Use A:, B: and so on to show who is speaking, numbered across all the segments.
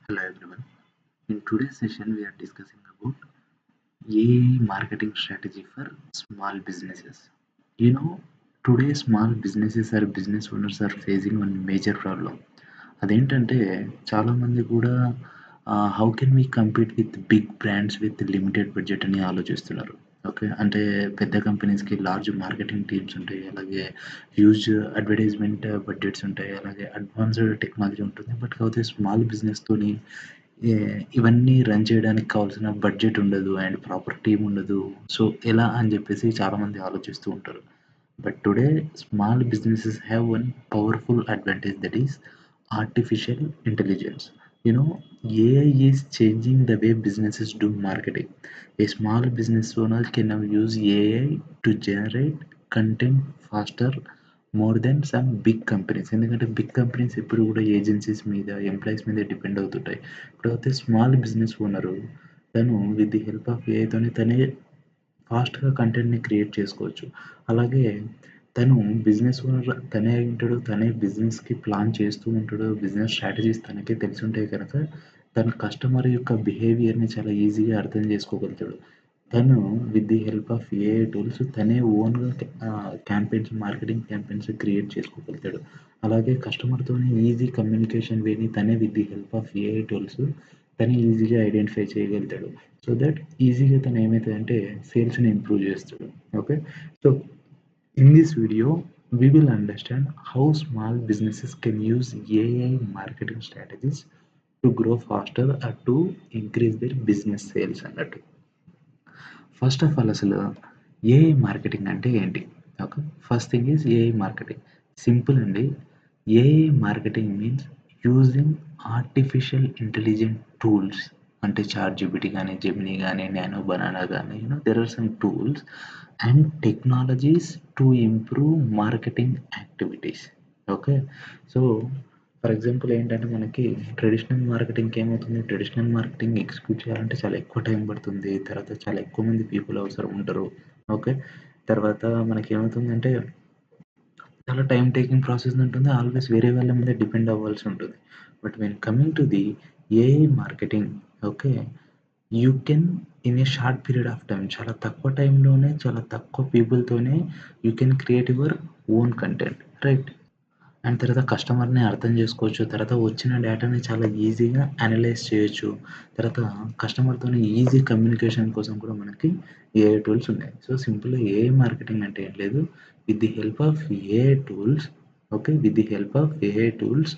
A: Hello everyone. In today's session, we are discussing about AI marketing strategy for small businesses. Today small businesses or business owners are facing one major problem. అదేంటంటే చాలామంది కూడా how can we compete with big brands with limited budget అని ఆలోచిస్తున్నారు. Okay. అంటే పెద్ద కంపెనీస్‌కి large marketing teams ఉంటాయి. అలాగే హ్యూజ్ అడ్వర్టైజ్‌మెంట్ బడ్జెట్స్ ఉంటాయి. అలాగే అడ్వాన్స్‌డ్ టెక్నాలజీ ఉంటుంది. బట్ కాకపోతే స్మాల్ బిజినెస్‌తోని ఇవన్నీ రన్ చేయడానికి కావాల్సిన బడ్జెట్ ఉండదు. అండ్ ప్రాపర్ టీమ్ ఉండదు. సో, ఎలా అని చెప్పేసి చాలామంది ఆలోచిస్తూ ఉంటారు. But today, small businesses have one powerful advantage, that is artificial intelligence. You know, AI is changing the way businesses do marketing. A small business owner can now use AI to generate content faster more than some big companies. ఎందుకంటే big companies ఎప్పుడు కూడా agencies మీద, employees మీద depend అవుతుంటాయి. ఇప్పుడైతే small business owner తను with the help of ఏఐతోని తనే ఫాస్ట్‌గా కంటెంట్‌ని క్రియేట్ చేసుకోవచ్చు. అలాగే తను బిజినెస్ ఓనర్ తనే అయ్యుంటాడు. తనే బిజినెస్‌కి ప్లాన్ చేస్తూ ఉంటాడు. బిజినెస్ స్ట్రాటజీస్ తనకే తెలిసుంటాయి కనుక, తన కస్టమర్ యొక్క బిహేవియర్‌ని చాలా ఈజీగా అర్థం చేసుకోగలుగుతాడు. తను with the help of AI tools తనే ఓన్‌గా క్యాంపెయిన్స్, మార్కెటింగ్ క్యాంపెయిన్స్ క్రియేట్ చేసుకోగలుగుతాడు. అలాగే కస్టమర్‌తోని ఈజీ కమ్యూనికేషన్ వేని తనే with the help of AI tools తనే ఈజీగా ఐడెంటిఫై చేయగలుగుతాడు. సో దట్ ఈజీగా తను ఏమైతదంటే సేల్స్‌ని ఇంప్రూవ్ చేస్తాడు. Okay. So in this video, we will understand how small businesses can use AI marketing strategies to grow faster or to increase their business sales అన్నట్టు. First of all అసలు AI marketing అంటే ఏంటి? Okay. First thing is AI marketing. Simple అండి. AI marketing means using artificial intelligent tools అంటే ChatGPT గానీ, Gemini గానీ, nano banana గానీ there are some tools and technologies to improve marketing activities. Okay. So, for example ఏంటంటే మనకి traditional marketing execute చేయాలంటే చాలా ఎక్కువ టైం పడుతుంది. తర్వాత చాలా ఎక్కువ మంది పీపుల్ అవసరం ఉంటారు. ఓకే. తర్వాత మనకేమవుతుందంటే చాలా టైమ్ టేకింగ్ ప్రాసెస్ ఉంటుంది. ఆల్వేస్ వేరే వాళ్ళ మీద డిపెండ్ అవ్వాల్సి ఉంటుంది. But when coming to the AI marketing, okay. You can in a short period of time చాలా తక్కువ టైంలోనే, చాలా తక్కువ పీపుల్‌తోనే you can create your own content. Right? And తర్వాత కస్టమర్‌ని అర్థం చేసుకోవచ్చు. తర్వాత వచ్చిన డేటాని చాలా ఈజీగా అనలైజ్ చేయొచ్చు. తర్వాత కస్టమర్‌తోని ఈజీ కమ్యూనికేషన్ కోసం కూడా మనకి ఏఐ టూల్స్ ఉన్నాయి. సో, సింపుల్‌గా ఏఐ మార్కెటింగ్ అంటే ఏం లేదు. With the help of AI tools, okay. With the help of AI tools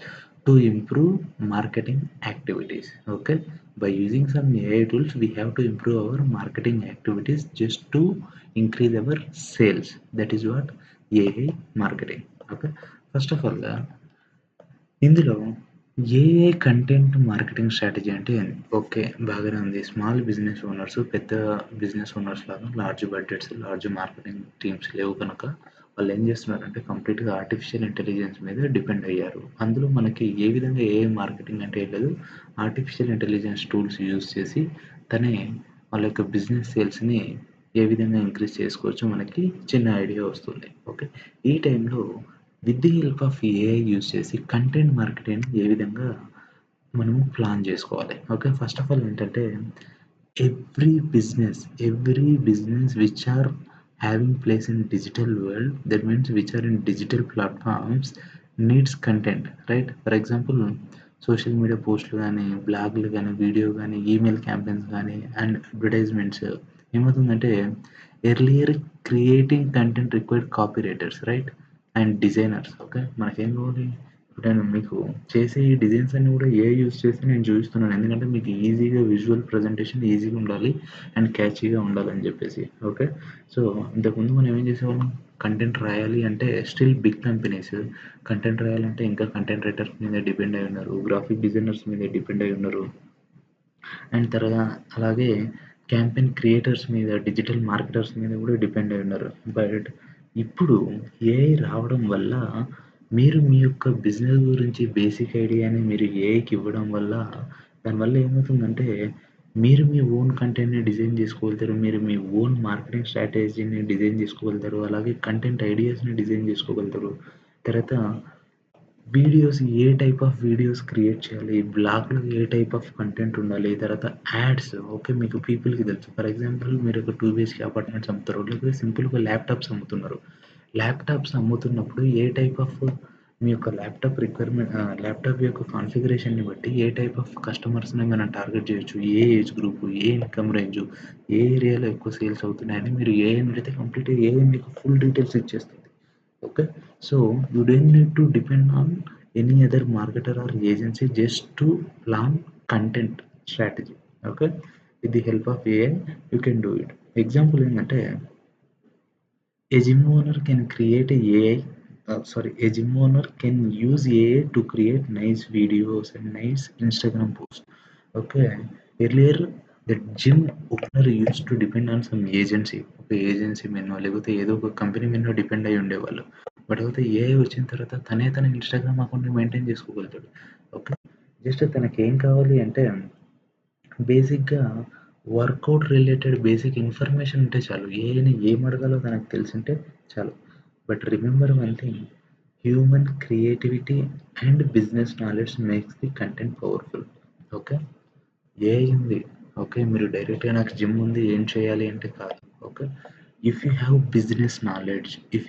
A: to improve marketing activities. Okay. By using some AI tools, we have to improve our marketing activities just to increase our sales. That is what AI marketing. Okay. First of all ఇందులో AI content marketing strategy అంటే okay. బాగానే ఉంది. Small business owners, పెద్ద business owners లాగా large budgets, large marketing teams లేవు కనుక వాళ్ళేం చేస్తున్నారంటే కంప్లీట్‌గా ఆర్టిఫిషియల్ ఇంటెలిజెన్స్ మీద డిపెండ్ అయ్యారు. అందులో మనకి ఏ విధంగా ఏఐ మార్కెటింగ్ అంటే ఏం లేదు. ఆర్టిఫిషియల్ ఇంటెలిజెన్స్ టూల్స్ యూజ్ చేసి తనే వాళ్ళ యొక్క బిజినెస్ సేల్స్‌ని ఏ విధంగా ఇంక్రీజ్ చేసుకోవచ్చో మనకి చిన్న ఐడియా వస్తుంది. ఓకే. ఈ టైంలో with the help of AI use చేసి కంటెంట్ మార్కెటింగ్‌ని ఏ విధంగా మనము ప్లాన్ జేసుకోవాలి. ఓకే. ఫస్ట్ ఆఫ్ ఆల్ ఏంటంటే every business which are having place in digital world, that means which are in digital platforms, needs content, right? For example, social media పోస్ట్‌లు గానీ, బ్లాగ్‌లు గానీ, వీడియో గానీ, ఈమెయిల్ క్యాంపెయిన్స్ గానీ and advertisements ఏమవుతుందంటే earlier creating content required copy writers, right? And designers. Okay. మనకేం కావాలి? ఇప్పుడు నేను మీకు చేసే ఈ డిజైన్స్ అన్నీ కూడా ఏఐ యూజ్ చేసి నేను చూపిస్తున్నాను. ఎందుకంటే మీకు ఈజీగా విజువల్ ప్రజెంటేషన్ ఈజీగా ఉండాలి అండ్ క్యాచీగా ఉండాలని చెప్పేసి. ఓకే. సో, ఇంతకుముందు మనం ఏం చేసేవాళ్ళం? కంటెంట్ రాయాలి అంటే స్టిల్ బిగ్ కంపెనీస్ కంటెంట్ రాయాలంటే ఇంకా కంటెంట్ రైటర్స్ మీద డిపెండ్ అయ్యి ఉన్నారు. గ్రాఫిక్ డిజైనర్స్ మీద డిపెండ్ అయ్యి ఉన్నారు. అండ్ అలాగే క్యాంపెయిన్ క్రియేటర్స్ మీద, డిజిటల్ మార్కెటర్స్ మీద కూడా డిపెండ్ అయ్యి ఉన్నారు. బట్ ఇప్పుడు ఏఐ రావడం వల్ల మీరు మీ యొక్క బిజినెస్ గురించి బేసిక్ ఐడియాని మీరు ఏఐకి ఇవ్వడం వల్ల దానివల్ల ఏమవుతుందంటే మీరు మీ ఓన్ కంటెంట్‌ని డిజైన్ చేసుకోగలుగుతారు. మీరు మీ ఓన్ మార్కెటింగ్ స్ట్రాటజీని డిజైన్ చేసుకోగలుగుతారు. అలాగే కంటెంట్ ఐడియాస్‌ని డిజైన్ చేసుకోగలుగుతారు. తర్వాత videos A type of videos create చేయాలి, బ్లాగ్‌లో ఏ టైప్ ఆఫ్ కంటెంట్ ఉండాలి, తర్వాత యాడ్స్ ఓకే. మీకు పీపుల్‌కి తెలుసు. ఫర్ ఎగ్జాంపుల్ మీరు ఒక 2 బీహెచ్‌కే అపార్ట్మెంట్స్ అమ్ముతారు. లేకపోతే సింపుల్‌గా ల్యాప్‌టాప్స్ అమ్ముతున్నారు. ల్యాప్‌టాప్స్ అమ్ముతున్నప్పుడు ఏ టైప్ ఆఫ్ మీ యొక్క ల్యాప్‌టాప్ యొక్క కాన్ఫిగరేషన్‌ని బట్టి ఏ టైప్ ఆఫ్ కస్టమర్స్‌ని మనం టార్గెట్ చేయొచ్చు. ఏ ఏజ్ గ్రూప్, ఏ ఇన్‌కమ్ రేంజు, ఏ ఏరియాలో ఎక్కువ సేల్స్ అవుతున్నాయని మీరు ఏఐని అడిగితే కంప్లీట్‌గా ఏఐ మీకు ఫుల్ డీటెయిల్స్ ఇచ్చేస్తుంది. Okay, so you don't need to depend on any other marketer or agency just to plan content strategy. Okay, with the help of AI you can do it. Example ఏంటంటే a gym owner can create a AI a gym owner can use AI to create nice videos and nice Instagram posts. Okay, earlier the gym owner used to depend on some agency, ఒక agency మీదనో లేకపోతే ఏదో ఒక company మీదనో depend అయ్యి ఉండేవాళ్ళు. But అయితే AI వచ్చిన తర్వాత తన ఇన్‌స్టాగ్రామ్ అకౌంట్‌ని మెయింటైన్ చేసుకోగలుగుతాడు. ఓకే. జస్ట్ తనకేం కావాలి అంటే బేసిక్‌గా వర్కౌట్ రిలేటెడ్ బేసిక్ ఇన్ఫర్మేషన్ ఉంటే చాలు. ఏఐని ఏం అడగాలో తనకు తెలిసుంటే చాలు. But remember one thing, human creativity and business knowledge makes the content powerful. Okay. AI ఉంది. ఓకే. మీరు డైరెక్ట్‌గా నాకు జిమ్ ఉంది ఏం చేయాలి అంటే కాదు. Okay. If you have business knowledge, if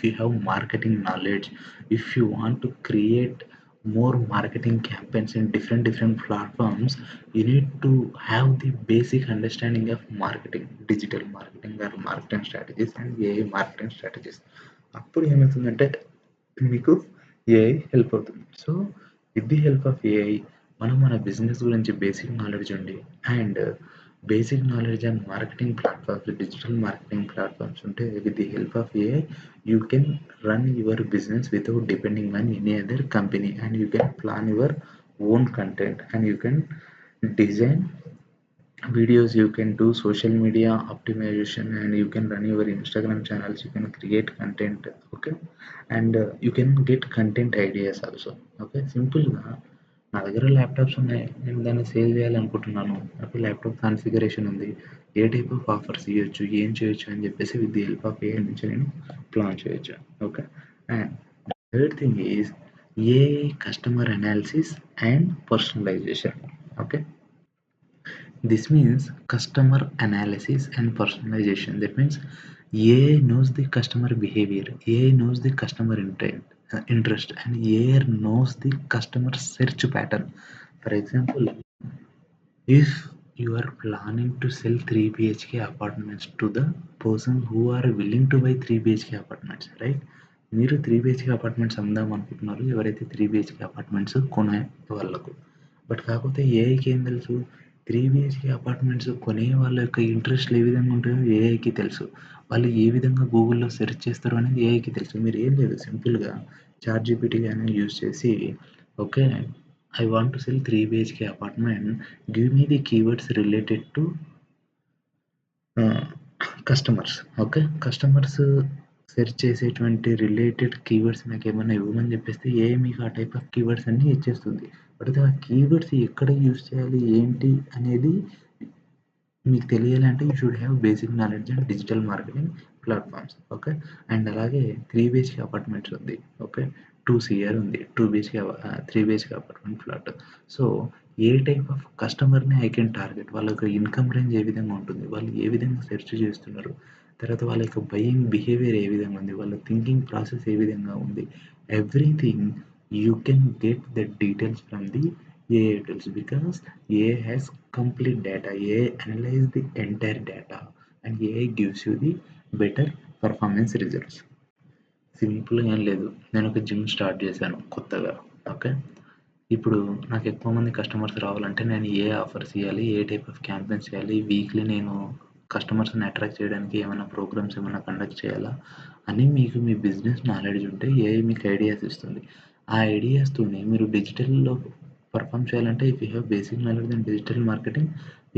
A: you have marketing knowledge, if you want to create more marketing campaigns in different platforms, you need to have the basic understanding of marketing, digital marketing or marketing strategies and AI marketing strategies. అప్పుడు ఏమవుతుందంటే మీకు AI help అవుతుంది. So with the help of AI మనం మన business గురించి basic knowledge ఉండి and basic knowledge and marketing platforms, digital marketing platforms ఉంటే with the help of AI you can run your business without depending on any other company and you can plan your own content and you can design videos, you can do social media optimization and you can run your Instagram channels, you can create content. Okay, and you can get content ideas also. Okay, simple గా నా దగ్గర laptops ఉన్నాయి, నేను దాన్ని sale చేయాలనుకుంటున్నాను, నాకు laptop configuration ఉంది, ఏ type of offers ఇవ్వచ్చు, ఏం చేయొచ్చు అని చెప్పేసి with the help of AI నుంచి నేను ప్లాన్ చేయొచ్చు. Okay, and third thing is AI customer analysis and personalisation. Okay, this means customer analysis and personalization. That means AI knows the customer behavior, AI knows the customer interest, and AI knows the customer search pattern. For example, if you are planning to sell 3 BHK apartments to the person who are willing to buy 3 BHK apartments, right? మీరు 3 BHK apartments అమ్ముదాం అనుకుంటున్నారు ఎవరైతే 3 BHK apartments కొనే వాళ్ళకు. But కాకపోతే ఏఐకి ఏం తెలుసు? 3 BHK apartments కొనే వాళ్ళ యొక్క ఇంట్రెస్ట్‌లు ఏ విధంగా ఉంటాయో ఏఐకి తెలుసు. వాళ్ళు ఏ విధంగా గూగుల్‌లో సెర్చ్ చేస్తారో అనేది ఏఐకి తెలుసు. మీరు ఏం లేదు సింపుల్‌గా చాట్‌జీపీటీ గాని యూజ్ చేసి okay, I want to cell 3 BHK apartment. Give me the keywords related to customers. Okay. Customers search చేసేటువంటి రిలేటెడ్ కీవర్డ్స్ నాకేమన్నా ఇవ్వమని చెప్పేస్తే ఏఐ మీకు ఆ టైప్ ఆఫ్ కీవర్డ్స్ అన్నీ ఇచ్చేస్తుంది. బట్ ఆ కీవర్డ్స్ ఎక్కడ యూజ్ చేయాలి, ఏంటి అనేది మీకు తెలియాలంటే you should have basic knowledge and digital marketing platforms. Okay, and అలాగే 3 BHK అపార్ట్మెంట్స్ ఉంది. ఓకే, 2 CR ఉంది. 3 BHK apartment flat. So A type of కస్టమర్‌ని ఐ కెన్ టార్గెట్, వాళ్ళ యొక్క ఇన్‌కమ్ రేంజ్ ఏ విధంగా ఉంటుంది, వాళ్ళు ఏ విధంగా సెర్చ్ చేస్తున్నారు, తర్వాత వాళ్ళ యొక్క బయింగ్ బిహేవియర్ ఏ విధంగా ఉంది, వాళ్ళ థింకింగ్ ప్రాసెస్ ఏ విధంగా ఉంది, everything you can get the details from the AI tools because AI has complete data. AI analyze the entire data and AI gives you the better performance results. సింపుల్‌గా ఏం లేదు. నేను ఒక జిమ్ స్టార్ట్ చేశాను కొత్తగా. Okay. ఇప్పుడు నాకు ఎక్కువ మంది కస్టమర్స్ రావాలంటే నేను ఏ ఆఫర్స్ ఇయ్యాలి, ఏ టైప్ ఆఫ్ క్యాంపెయిన్స్ చేయాలి, వీక్లీ నేను కస్టమర్స్‌ని అట్రాక్ట్ చేయడానికి ఏమైనా ప్రోగ్రామ్స్ ఏమైనా కండక్ట్ చేయాలా అని మీకు మీ బిజినెస్ నాలెడ్జ్ ఉంటే ఏఐ మీకు ఐడియాస్ ఇస్తుంది. ఆ ఐడియాస్‌తోని మీరు డిజిటల్‌లో పర్ఫార్మ్ చేయాలంటే if you have basic knowledge in digital marketing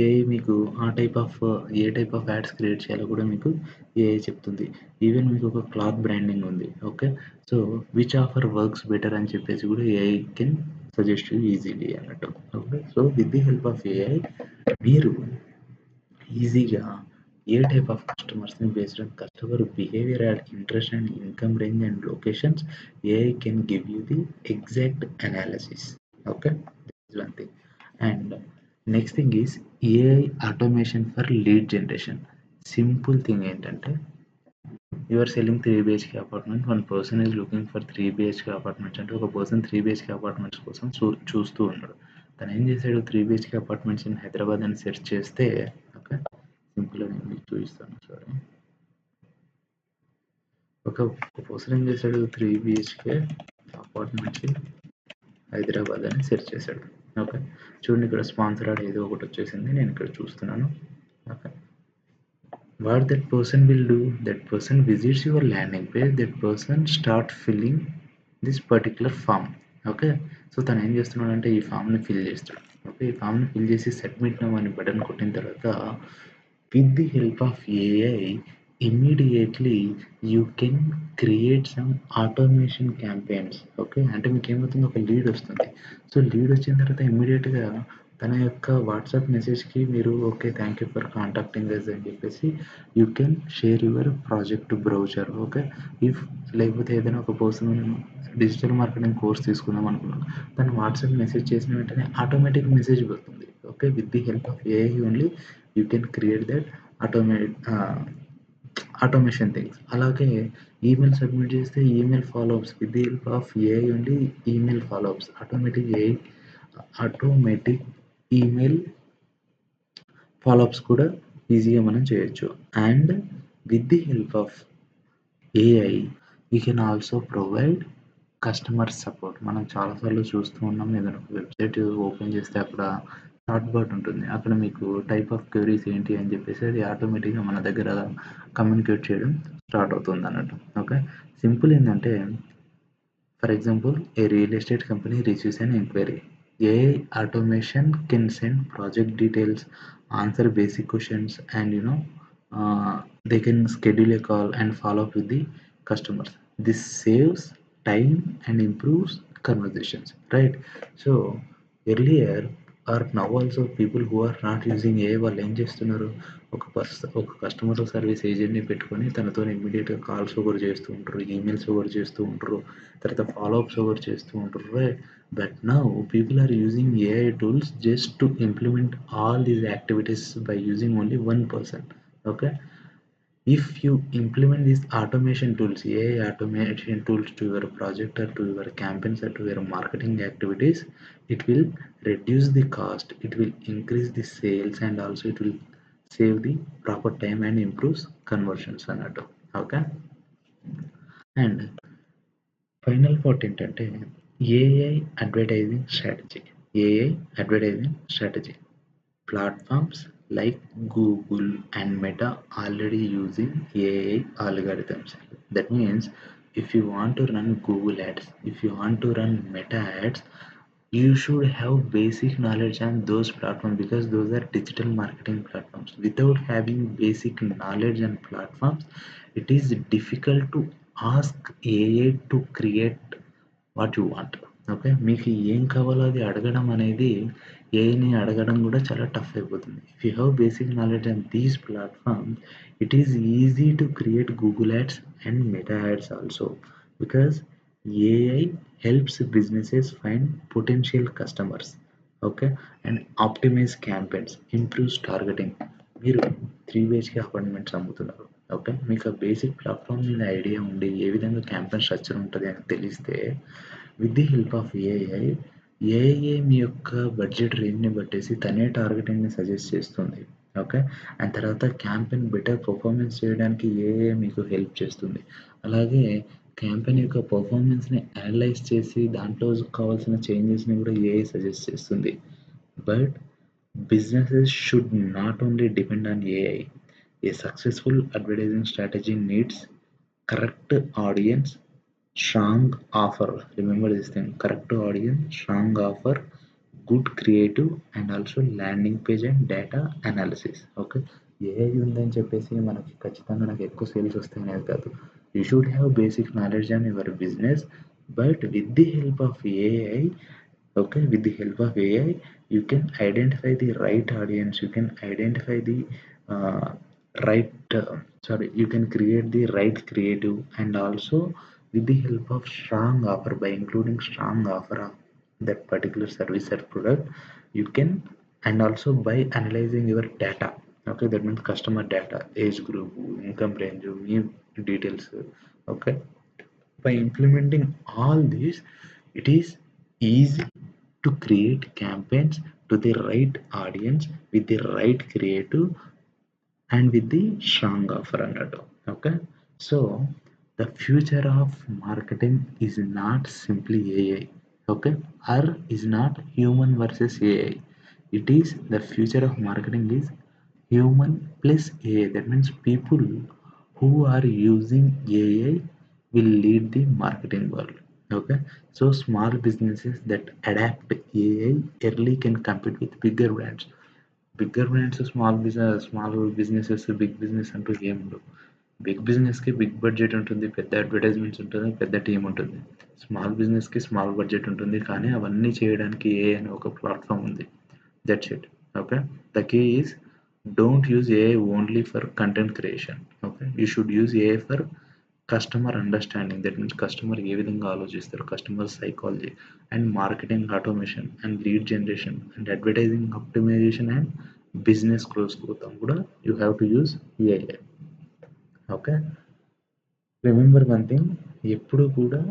A: AI మీకు ఏ టైప్ ఆఫ్ యాడ్స్ క్రియేట్ చేయాలో కూడా మీకు ఏఐ చెప్తుంది. ఈవెన్ మీకు ఒక క్లాత్ బ్రాండింగ్ ఉంది. Okay. So which offer works better అని చెప్పేసి కూడా AI can suggest you easily అన్నట్టు. Okay. So with the help of AI మీరు ఈజీగా ఏ టైప్ ఆఫ్ కస్టమర్స్ని based on customer behaviour and interest and income range and locations AI can give you the exact analysis. Okay, this one thing. And next thing is AI automation for lead generation. Simple thing ఏంటంటే you are selling 3 BHK apartment, one person is looking for 3 BHK apartments అంటే ఒక person 3 BHK apartments కోసం చూస్తూ ఉన్నాడు. తను ఏం చేశాడు, 3 BHK apartments in Hyderabad అని సెర్చ్ చేస్తే, ఓకే సింపుల్గా నేను మీకు చూపిస్తాను. సారీ, ఒక పర్సన్ ఏం చేశాడు, 3 బిహెచ్కే అపార్ట్మెంట్స్ ఇన్ హైదరాబాద్ అని సెర్చ్ చేశాడు. ఓకే, చూడండి ఇక్కడ స్పాన్సర్ యాడ్ ఏదో ఒకటి వచ్చేసింది, నేను ఇక్కడ చూస్తున్నాను. Okay, what that person will do, that person visits your landing page, that person start filling this particular form. Okay, so తను ఏం చేస్తున్నాడంటే ఈ ఫామ్ని ఫిల్ చేస్తాడు. ఓకే, ఈ ఫామ్ని ఫిల్ చేసి సబ్మిట్ నౌ అని బటన్ కొట్టిన తర్వాత with the help of AI immediately you can create some automation campaigns. Okay, అంటే మీకు ఏమవుతుంది, ఒక లీడ్ వస్తుంది. సో లీడ్ వచ్చిన తర్వాత ఇమ్మీడియట్గా తన యొక్క వాట్సాప్ మెసేజ్కి మీరు okay thank you for contacting us అని చెప్పేసి you can share your project brochure. Okay, if లేకపోతే ఏదైనా ఒక పర్సన్ డిజిటల్ మార్కెటింగ్ కోర్స్ తీసుకుందాం అనుకున్నాం, తను వాట్సాప్ మెసేజ్ చేసిన వెంటనే ఆటోమేటిక్ మెసేజ్ వస్తుంది. Okay, with the help of AI only you can create that automation things. అలాగే ఈమెయిల్ సబ్మిట్ చేస్తే email follow-ups with the help of AI only email follow-ups automatic email follow-ups కూడా ఈజీగా మనం చేయొచ్చు. And with the help of AI we can also provide customer support. మనం చాలాసార్లు చూస్తూ ఉన్నాం, ఏదైనా ఒక వెబ్సైట్ ఓపెన్ చేస్తే అక్కడ చాట్ బాట్ ఉంటుంది. అక్కడ మీకు టైప్ ఆఫ్ క్వెరీస్ ఏంటి అని చెప్పేసి అది ఆటోమేటిక్గా మన దగ్గర కమ్యూనికేట్ చేయడం స్టార్ట్ అవుతుంది అన్నట్టు. ఓకే, సింపుల్ ఏంటంటే for example A real estate company receives an enquiry, AI automation can send project details, answer basic questions and they can schedule a call and follow up with the customers. This saves time and improves conversations, right? So earlier or now also people who are not using AI వాళ్ళు ఏం చేస్తున్నారు, ఒక customer service ఏజెంట్ని పెట్టుకొని తనతో ఇమ్మీడియట్గా calls ఒకరు చేస్తూ ఉంటారు, ఈమెయిల్స్ ఒకరు చేస్తూ ఉంటారు, తర్వాత ఫాలోఅప్స్ ఒకరు చేస్తూ ఉంటారు, right? But now people are using AI tools just to implement all these activities by using only one person. Okay, if you implement these automation tools, AI automation tools to your project or to your campaigns or to your marketing activities, it will reduce the cost, it will increase the sales and also it will save the proper time and improves conversions అన్నట్టు. Okay, and final part ఏంటంటే AI advertising strategy. AI advertising strategy. Platforms like Google and Meta already using AI algorithms. That means if you want to run Google ads, if you want to run Meta ads, you should have basic knowledge on those platforms because those are digital marketing platforms. Without having basic knowledge on platforms, it is difficult to ask AI to create what you want. Okay, మీకు ఏం కావాలో అది అడగడం అనేది ఏఐని అడగడం కూడా చాలా టఫ్ అయిపోతుంది. If you have basic knowledge on these platforms, it is easy to create Google ads and meta ads also because AI helps businesses find potential customers. Okay, and optimise campaigns, improves targeting. మీరు 3 BHK apartments అమ్ముతున్నారు. Okay, మీకు ఆ basic platform మీద idea ఉండి ఏ విధంగా campaign structure ఉంటుంది అని తెలిస్తే with the help of AI, AI మీ యొక్క బడ్జెట్ రేంజ్ని బట్టేసి తనే టార్గెటింగ్ని సజెస్ట్ చేస్తుంది. ఓకే, అండ్ తర్వాత క్యాంపెయిన్ బెటర్ పర్ఫార్మెన్స్ చేయడానికి ఏఐ మీకు హెల్ప్ చేస్తుంది. అలాగే క్యాంపెయిన్ యొక్క పర్ఫార్మెన్స్ని అనలైజ్ చేసి దాంట్లో కావాల్సిన చేంజెస్ని కూడా ఏఐ సజెస్ట్ చేస్తుంది. But businesses should not only depend on AI. A successful advertising strategy needs correct audience, strong offer. Remember this thing, correct audience, strong offer, good creative and also landing page and data analysis. Okay, AI ఉందని చెప్పేసి మనకి ఖచ్చితంగా నాకు ఎక్కువ sales వస్తాయనేది కాదు. You should have basic knowledge on your business, but with the help of AI, okay, with the help of AI you can identify the right audience, you can identify the uh, right you can create the right creative, and also with the help of strong offer, by including strong offer of that particular service or product, you can, and also by analyzing your data. Okay, that means customer data, age group, income range, new details. Okay, by implementing all these, it is easy to create campaigns to the right audience with the right creative and with the strong offer అన్నట్టు. Okay, so the future of marketing is not simply AI. Okay, or is not human versus AI. It is the future of marketing is human plus AI. That means people who are using AI will lead the marketing world. Okay, so small businesses that adapt AI early can compete with bigger brands. Bigger brands, small businesses, big business అంటూ ఏమి ఉండవు. Big బిజినెస్కి big budget ఉంటుంది, పెద్ద advertisements ఉంటుంది, పెద్ద team ఉంటుంది. Small బిజినెస్కి స్మాల్ బడ్జెట్ ఉంటుంది, కానీ అవన్నీ చేయడానికి ఏ అనే ఒక ప్లాట్ఫామ్ ఉంది. That's it. Okay, the key is don't use AI only for content creation. Okay, you should use AI for customer understanding. That means customer ఏ విధంగా ఆలోచిస్తారు, customer psychology, and marketing automation, and lead generation, and advertising optimisation, and business growth కోసం కూడా you have to use AI. Okay, remember one thing, ఎప్పుడు కూడా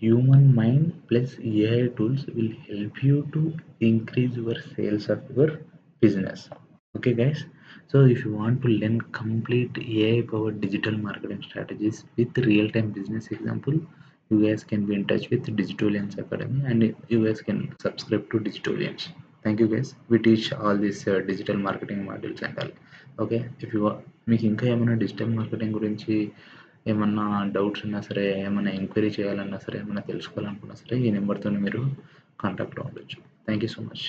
A: human mind plus AI tools will help you to increase your sales of your business. Okay, guys. So if you want to learn complete AI-powered digital marketing strategies with real-time business example, you guys can be in touch with Digitolians Academy, and you guys can subscribe to Digitolians. Thank you, guys. We teach all these digital marketing modules and all. Okay, if you మీకు ఇంకా ఏమైనా digital marketing గురించి ఏమన్నా doubts ఉన్నా సరే, ఏమైనా enquiry చేయాలన్నా సరే, ఏమైనా తెలుసుకోవాలనుకున్నా సరే, ఈ నెంబర్తో మీరు కాంటాక్ట్లో ఉండొచ్చు. Thank you so much.